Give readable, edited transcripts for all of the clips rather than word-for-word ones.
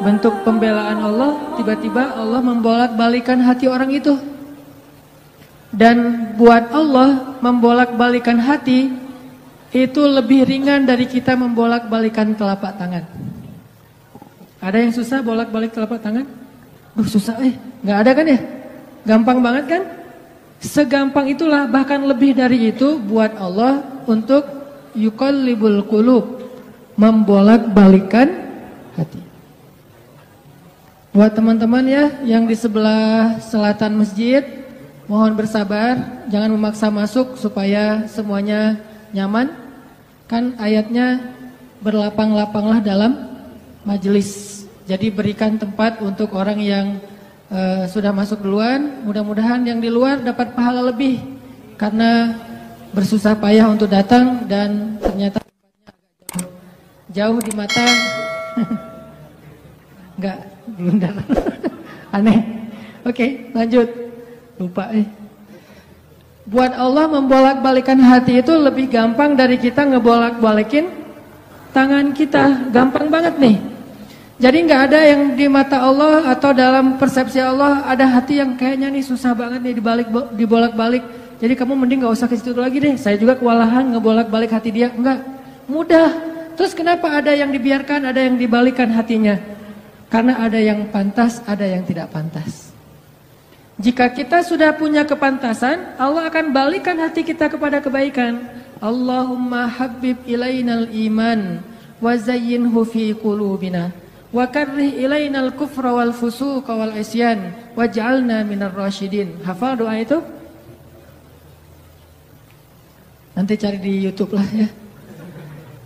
bentuk pembelaan Allah, tiba-tiba Allah membolak-balikan hati orang itu. Dan buat Allah membolak-balikan hati itu lebih ringan dari kita membolak-balikan telapak tangan. Ada yang susah bolak-balik telapak tangan? Susah nggak ada kan ya? Gampang banget kan? Segampang itulah, bahkan lebih dari itu buat Allah untuk yuqallibul qulub, membolak-balikan hati. Buat teman-teman ya yang di sebelah selatan masjid, mohon bersabar, jangan memaksa masuk supaya semuanya nyaman. Kan ayatnya berlapang-lapanglah dalam majelis. Jadi berikan tempat untuk orang yang sudah masuk duluan. Mudah-mudahan yang di luar dapat pahala lebih karena bersusah payah untuk datang dan ternyata tempatnya agak jauh di mata. Enggak, blunder. Aneh. Oke, lanjut. Lupa Buat Allah membolak-balikan hati itu lebih gampang dari kita ngebolak-balikin tangan kita. Gampang banget nih. Jadi nggak ada yang di mata Allah atau dalam persepsi Allah ada hati yang kayaknya nih susah banget nih dibolak-balik. Jadi kamu mending nggak usah ke situ lagi deh. Saya juga kewalahan ngebolak-balik hati dia. Enggak, mudah. Terus kenapa ada yang dibiarkan, ada yang dibalikan hatinya? Karena ada yang pantas, ada yang tidak pantas. Jika kita sudah punya kepantasan, Allah akan balikan hati kita kepada kebaikan. Allahumma habbib ilainal iman wa zayyinhu fi qulubina wa karrih ilainal kufra wal fusuqa wal isyan waj'alna minar rasyidin. Hafal doa itu? Nanti cari di YouTube lah ya.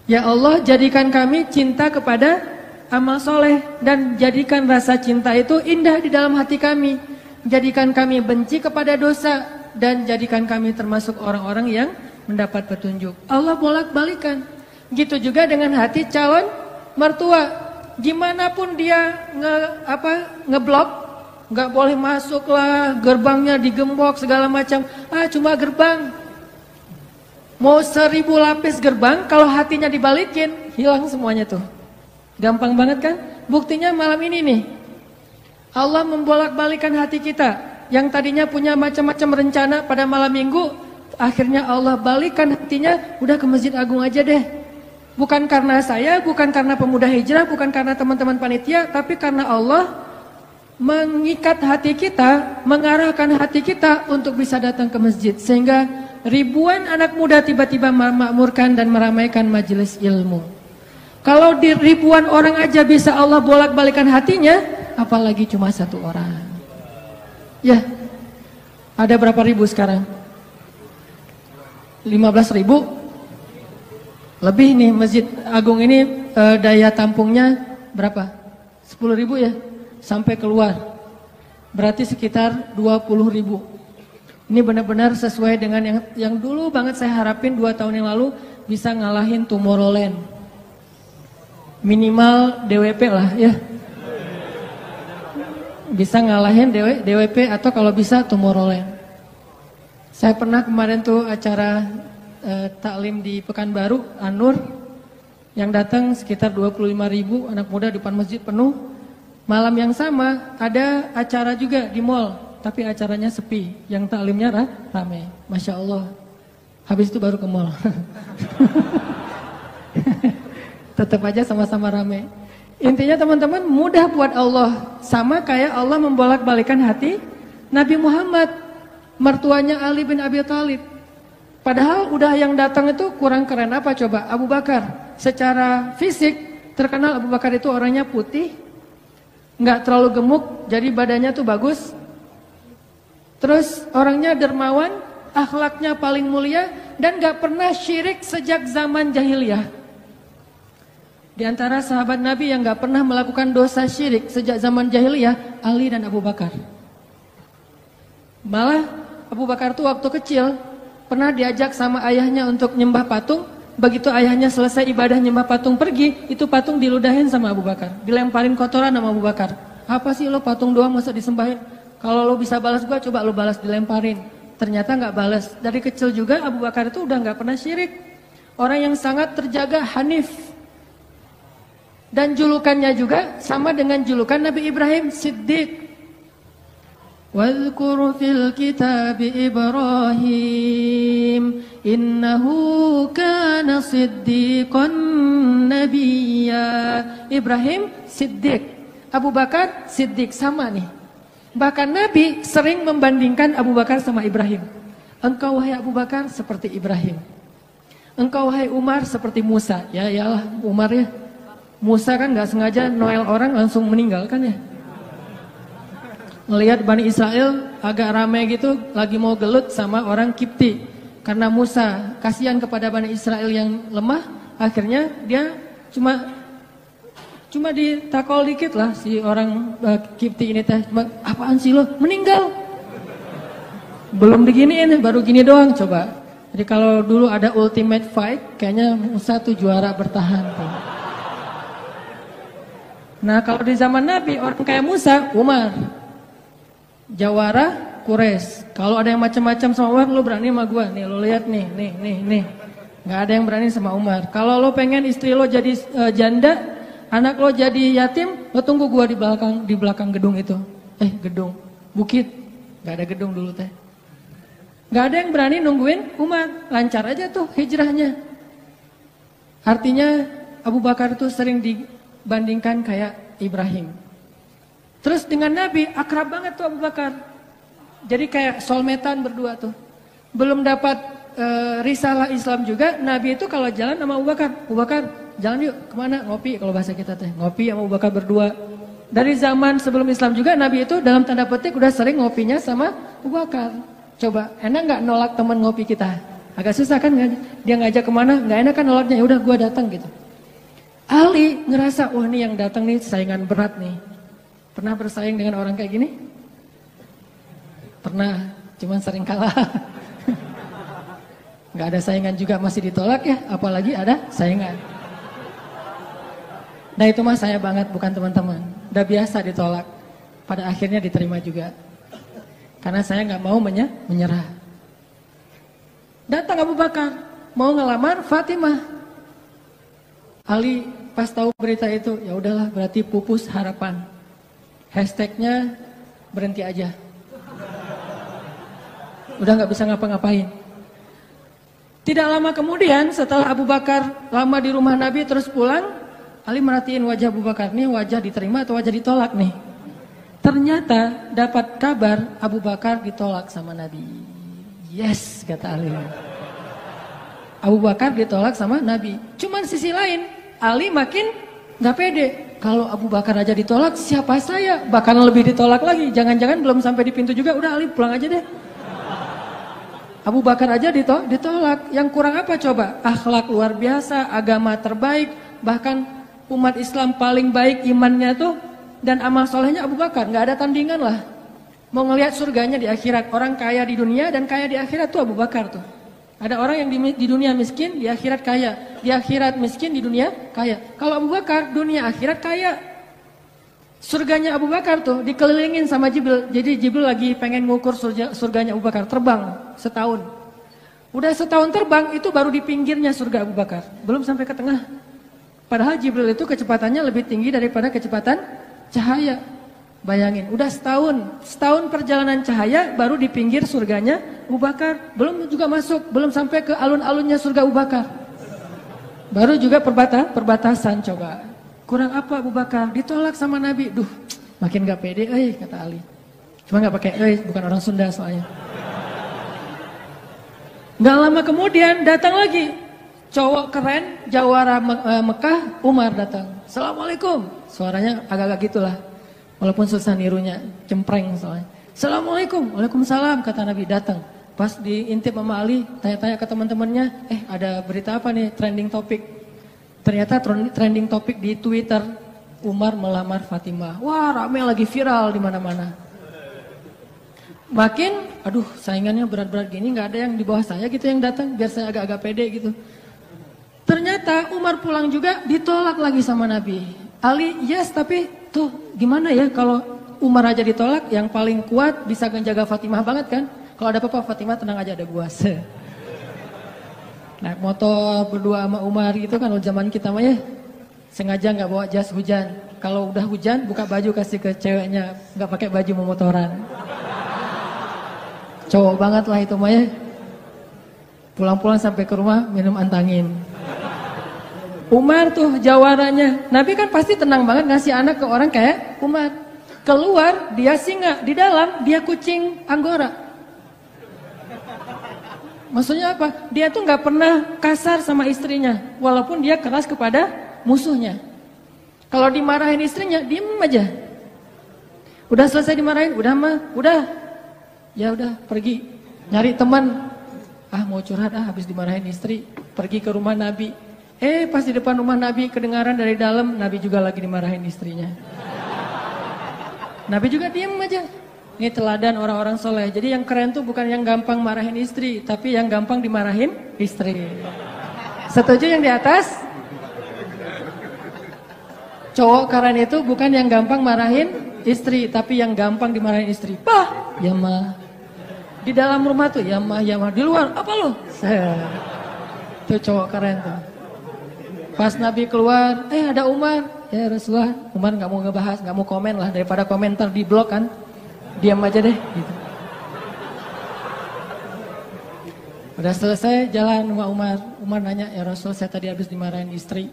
Ya Allah, jadikan kami cinta kepada amal soleh dan jadikan rasa cinta itu indah di dalam hati kami. Jadikan kami benci kepada dosa dan jadikan kami termasuk orang-orang yang mendapat petunjuk. Allah bolak-balikan. Gitu juga dengan hati calon mertua. Gimana pun dia ngeblok, nggak boleh masuk lah, gerbangnya digembok segala macam. Cuma gerbang. Mau 1000 lapis gerbang, kalau hatinya dibalikin, hilang semuanya tuh. Gampang banget kan? Buktinya malam ini nih. Allah membolak-balikan hati kita. Yang tadinya punya macam-macam rencana pada malam minggu, akhirnya Allah balikan hatinya, udah ke Masjid Agung aja deh. Bukan karena saya, bukan karena pemuda hijrah, bukan karena teman-teman panitia, tapi karena Allah mengikat hati kita, mengarahkan hati kita untuk bisa datang ke masjid. Sehingga ribuan anak muda tiba-tiba memakmurkan dan meramaikan majelis ilmu. Kalau di ribuan orang aja bisa Allah bolak-balikan hatinya, apalagi cuma satu orang. Ya, ada berapa ribu sekarang? 15.000? Lebih nih Masjid Agung ini daya tampungnya berapa? 10.000 ya? Sampai keluar. Berarti sekitar 20.000. Ini benar-benar sesuai dengan yang dulu banget saya harapin 2 tahun yang lalu bisa ngalahin Tomorrowland. Minimal DWP lah ya. Bisa ngalahin DWP atau kalau bisa Tomorrowland. Saya pernah kemarin tuh acara taklim di Pekanbaru, An-Nur, yang datang sekitar 25.000 anak muda di depan masjid penuh. Malam yang sama ada acara juga di mall, tapi acaranya sepi, yang taklimnya ramai. Masya Allah. Habis itu baru ke mall. Tetap aja sama-sama ramai. Intinya teman-teman, mudah buat Allah. Sama kayak Allah membolak-balikan hati Nabi Muhammad, mertuanya Ali bin Abi Thalib. Padahal udah yang datang itu kurang keren apa coba? Abu Bakar. Secara fisik terkenal Abu Bakar itu orangnya putih, nggak terlalu gemuk, jadi badannya tuh bagus. Terus orangnya dermawan, akhlaknya paling mulia dan nggak pernah syirik sejak zaman jahiliyah. Di antara sahabat Nabi yang nggak pernah melakukan dosa syirik sejak zaman jahiliyah, Ali dan Abu Bakar. Malah Abu Bakar tuh waktu kecil pernah diajak sama ayahnya untuk nyembah patung. Begitu ayahnya selesai ibadah nyembah patung pergi, itu patung diludahin sama Abu Bakar, dilemparin kotoran sama Abu Bakar. Apa sih lo patung doang masa disembahin? Kalau lo bisa balas gua, coba lo balas, dilemparin. Ternyata nggak balas. Dari kecil juga Abu Bakar itu udah nggak pernah syirik. Orang yang sangat terjaga hanif. Dan julukannya juga sama dengan julukan Nabi Ibrahim, Siddiq. Wadhkur fil kitab Ibrahim innahu kana siddiqan nabiyya. Ibrahim Siddiq, Abu Bakar Siddiq, sama nih. Bahkan Nabi sering membandingkan Abu Bakar sama Ibrahim. Engkau wahai Abu Bakar seperti Ibrahim. Engkau wahai Umar seperti Musa. Ya iyalah Umar ya. Musa kan gak sengaja Noel orang langsung meninggal kan ya. Ngelihat Bani Israel agak ramai gitu, lagi mau gelut sama orang Kipti. Karena Musa kasihan kepada Bani Israel yang lemah, akhirnya dia cuma ditakol dikit lah si orang Kipti ini teh. Apaan sih lo? Meninggal. Belum diginiin, baru gini doang coba. Jadi kalau dulu ada ultimate fight, kayaknya Musa tuh juara bertahan tuh. Nah kalau di zaman Nabi, orang kayak Musa, Umar. Jawara, Quraisy. Kalau ada yang macam-macam sama Umar, lo berani sama gua. Nih lo lihat nih. Nggak ada yang berani sama Umar. Kalau lo pengen istri lo jadi janda, anak lo jadi yatim, lo tunggu gua di belakang gedung itu. Gedung, bukit. Nggak ada gedung dulu teh. Nggak ada yang berani nungguin Umar. Lancar aja tuh hijrahnya. Artinya Abu Bakar tuh sering dibandingkan kayak Ibrahim. Terus dengan Nabi akrab banget tuh Abu Bakar. Jadi kayak soulmate-an berdua tuh. Belum dapat risalah Islam juga, Nabi itu kalau jalan sama Abu Bakar, jalan yuk kemana? Ngopi kalau bahasa kita teh. Ngopi sama Abu Bakar berdua. Dari zaman sebelum Islam juga Nabi itu dalam tanda petik udah sering ngopinya sama Abu Bakar. Coba, enak nggak nolak teman ngopi kita? Agak susah kan? Dia ngajak kemana? Nggak enak kan nolaknya? Ya udah gua datang gitu. Ali ngerasa, wah nih yang datang nih saingan berat nih. Pernah bersaing dengan orang kayak gini? Pernah, cuman sering kalah. Gak ada saingan juga masih ditolak ya, apalagi ada saingan. Nah itu mah saya banget, bukan teman-teman. Udah biasa ditolak, pada akhirnya diterima juga. Karena saya gak mau menyerah. Datang Abu Bakar, mau ngelamar Fatimah. Ali pas tahu berita itu, ya udahlah berarti pupus harapan. Hashtagnya berhenti aja. Udah gak bisa ngapa-ngapain. Tidak lama kemudian setelah Abu Bakar lama di rumah Nabi terus pulang, Ali merhatiin wajah Abu Bakar, nih wajah diterima atau wajah ditolak nih. Ternyata dapat kabar Abu Bakar ditolak sama Nabi. Yes, kata Ali. Abu Bakar ditolak sama Nabi. Cuman sisi lain, Ali makin gak pede. Kalau Abu Bakar aja ditolak, siapa saya? Bahkan lebih ditolak lagi. Jangan-jangan belum sampai di pintu juga, udah Ali pulang aja deh. Abu Bakar aja ditolak. Yang kurang apa coba? Akhlak luar biasa, agama terbaik, bahkan umat Islam paling baik imannya tuh dan amal solehnya Abu Bakar. Nggak ada tandingan lah. Mau ngelihat surganya di akhirat. Orang kaya di dunia dan kaya di akhirat tuh Abu Bakar tuh. Ada orang yang di dunia miskin, di akhirat kaya. Di akhirat miskin, di dunia kaya. Kalau Abu Bakar, dunia akhirat kaya. Surganya Abu Bakar tuh dikelilingin sama Jibril. Jadi Jibril lagi pengen ngukur surganya Abu Bakar. Terbang setahun. Udah setahun terbang, itu baru di pinggirnya surga Abu Bakar. Belum sampai ke tengah. Padahal Jibril itu kecepatannya lebih tinggi daripada kecepatan cahaya. Bayangin, udah setahun perjalanan cahaya baru di pinggir surganya Abu Bakar. Belum juga masuk, belum sampai ke alun-alunnya surga Abu Bakar. Baru juga perbatasan coba. Kurang apa Abu Bakar? Ditolak sama Nabi. Duh, makin gak pede, kata Ali. Cuma gak pakai, bukan orang Sunda soalnya. Gak lama kemudian datang lagi. Cowok keren, jawara Mekah, Umar datang. Assalamualaikum. Suaranya agak-agak gitulah. Walaupun susah nirunya, cempreng soalnya. Assalamualaikum, waalaikumsalam, kata Nabi datang. Pas diintip sama Ali, tanya-tanya ke teman-temannya, ada berita apa nih, trending topik. Ternyata trending topik di Twitter, Umar melamar Fatimah. Wah, rame lagi viral di mana-mana. Makin, aduh saingannya berat-berat gini, nggak ada yang di bawah saya gitu yang datang, biar saya agak-agak pede gitu. Ternyata Umar pulang juga ditolak lagi sama Nabi. Ali, yes, tapi tuh gimana ya kalau Umar aja ditolak, yang paling kuat bisa menjaga Fatimah banget kan? Kalau ada apa-apa Fatimah tenang aja, ada gua. Naik motor berdua sama Umar gitu kan, zaman kita mah ya. Sengaja nggak bawa jas hujan. Kalau udah hujan, buka baju kasih ke ceweknya, nggak pakai baju memotoran. Cowok banget lah itu mah ya. Pulang-pulang sampai ke rumah minum antangin. Umar tuh jawaranya. Nabi kan pasti tenang banget ngasih anak ke orang kayak Umar. Keluar dia singa, di dalam dia kucing Anggora. Maksudnya apa? Dia tuh nggak pernah kasar sama istrinya, walaupun dia keras kepada musuhnya. Kalau dimarahin istrinya, diem aja. Udah selesai dimarahin, udah mah, udah. Ya udah, pergi nyari teman. Ah mau curhat, habis dimarahin istri, pergi ke rumah Nabi. Pas di depan rumah Nabi kedengaran dari dalam, Nabi juga lagi dimarahin istrinya. Nabi juga diem aja. Ini teladan orang-orang soleh. Jadi yang keren tuh bukan yang gampang marahin istri, tapi yang gampang dimarahin istri. Setuju yang di atas? Cowok keren itu bukan yang gampang marahin istri, tapi yang gampang dimarahin istri. Pah, ya mah. Di dalam rumah tuh, ya mah, ya mah. Di luar, apa lo? Itu cowok keren tuh. Pas Nabi keluar, ada Umar. Ya Rasulullah, Umar gak mau ngebahas, gak mau komen lah. Daripada komentar di blog kan. Diam aja deh. Gitu. Udah selesai jalan sama Umar. Umar nanya, ya Rasul saya tadi habis dimarahin istri.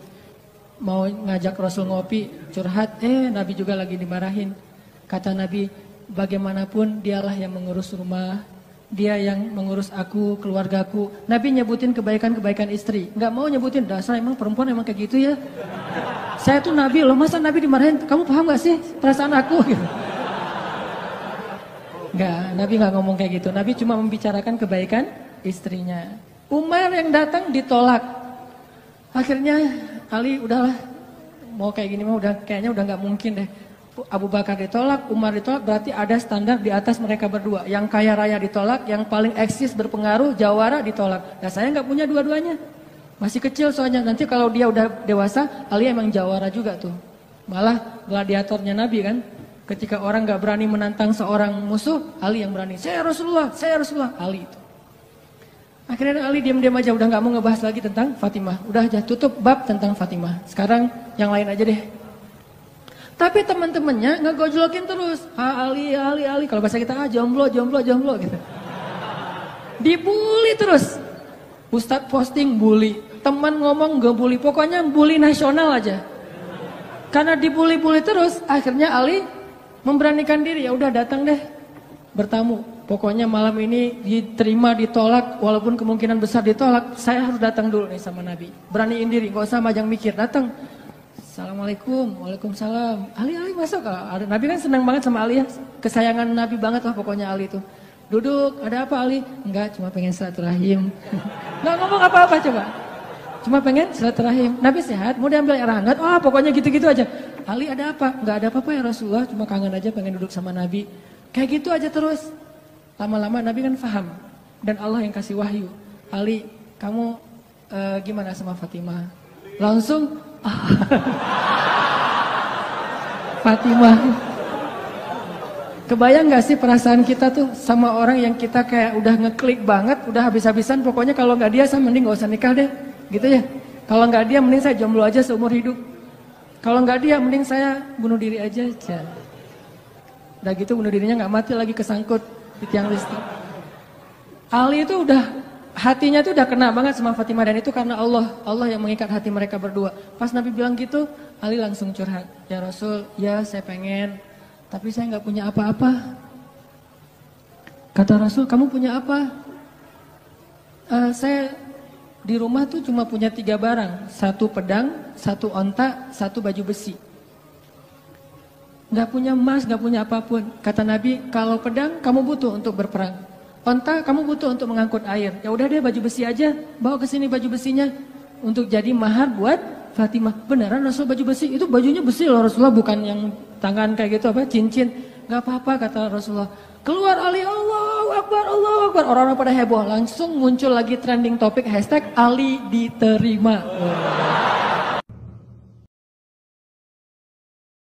Mau ngajak Rasul ngopi, curhat, Nabi juga lagi dimarahin. Kata Nabi, bagaimanapun dialah yang mengurus rumah, dia yang mengurus aku, keluargaku. Nabi nyebutin kebaikan-kebaikan istri. Nggak mau nyebutin, dasar emang perempuan emang kayak gitu ya. Saya tuh Nabi loh, masa Nabi dimarahin, kamu paham gak sih perasaan aku? Gitu. Nggak, Nabi nggak ngomong kayak gitu. Nabi cuma membicarakan kebaikan istrinya. Umar yang datang ditolak. Akhirnya Ali udahlah, mau kayak gini mah kayaknya udah nggak mungkin deh. Abu Bakar ditolak, Umar ditolak, berarti ada standar di atas mereka berdua. Yang kaya raya ditolak, yang paling eksis berpengaruh, jawara ditolak. Nah saya nggak punya dua-duanya, masih kecil soalnya. Nanti kalau dia udah dewasa, Ali emang jawara juga tuh. Malah gladiatornya Nabi kan, ketika orang nggak berani menantang seorang musuh, Ali yang berani. Saya Rasulullah, Ali itu. Akhirnya Ali diam-diam aja, udah gak mau ngebahas lagi tentang Fatimah. Udah aja tutup bab tentang Fatimah. Sekarang yang lain aja deh. Tapi teman-temannya ngegojlokin terus. Ali. Kalau bahasa kita, jomblo gitu. Dibully terus. Ustadz posting bully. Teman ngomong gak bully. Pokoknya bully nasional aja. Karena dibully-bully terus, akhirnya Ali memberanikan diri. Ya udah datang deh bertamu. Pokoknya malam ini diterima, ditolak, walaupun kemungkinan besar ditolak, saya harus datang dulu nih sama Nabi. Beraniin diri, gak usah majang mikir, datang. Assalamualaikum, waalaikumsalam. Ali masuk. Nabi kan senang banget sama Ali ya, kesayangan Nabi banget lah pokoknya Ali itu. Duduk, ada apa Ali? Enggak, cuma pengen silaturahim. Nggak ngomong apa-apa coba. Cuma pengen silaturahim. Nabi sehat, mau diambil air hangat, pokoknya gitu-gitu aja. Ali ada apa? Enggak ada apa-apa ya Rasulullah, cuma kangen aja pengen duduk sama Nabi. Kayak gitu aja terus. Lama-lama Nabi kan paham dan Allah yang kasih wahyu. Ali, kamu gimana sama Fatimah? Langsung Fatimah. Kebayang gak sih perasaan kita tuh sama orang yang kita kayak udah ngeklik banget, udah habis-habisan, pokoknya kalau gak dia saya mending gak usah nikah deh, gitu ya. Kalau gak dia mending saya jomblo aja seumur hidup. Kalau gak dia mending saya bunuh diri aja. Udah gitu bunuh dirinya gak mati lagi kesangkut di tiang listrik. Ali itu udah, hatinya tuh udah kena banget sama Fatimah, dan itu karena Allah yang mengikat hati mereka berdua. Pas Nabi bilang gitu, Ali langsung curhat. Ya Rasul, ya saya pengen, tapi saya nggak punya apa-apa. Kata Rasul, kamu punya apa? Saya di rumah tuh cuma punya 3 barang. 1 pedang, 1 onta, 1 baju besi. Gak punya emas, gak punya apapun. Kata Nabi, kalau pedang kamu butuh untuk berperang. Onta kamu butuh untuk mengangkut air. Ya udah deh baju besi aja, bawa ke sini baju besinya untuk jadi mahar buat Fatimah. Beneran Rasul baju besi? Itu bajunya besi loh Rasulullah, bukan yang tangan kayak gitu apa cincin. Gak apa-apa kata Rasulullah. Keluar Ali, Allahu Akbar, Allahu Akbar. Orang-orang pada heboh, langsung muncul lagi trending topik hashtag Ali diterima.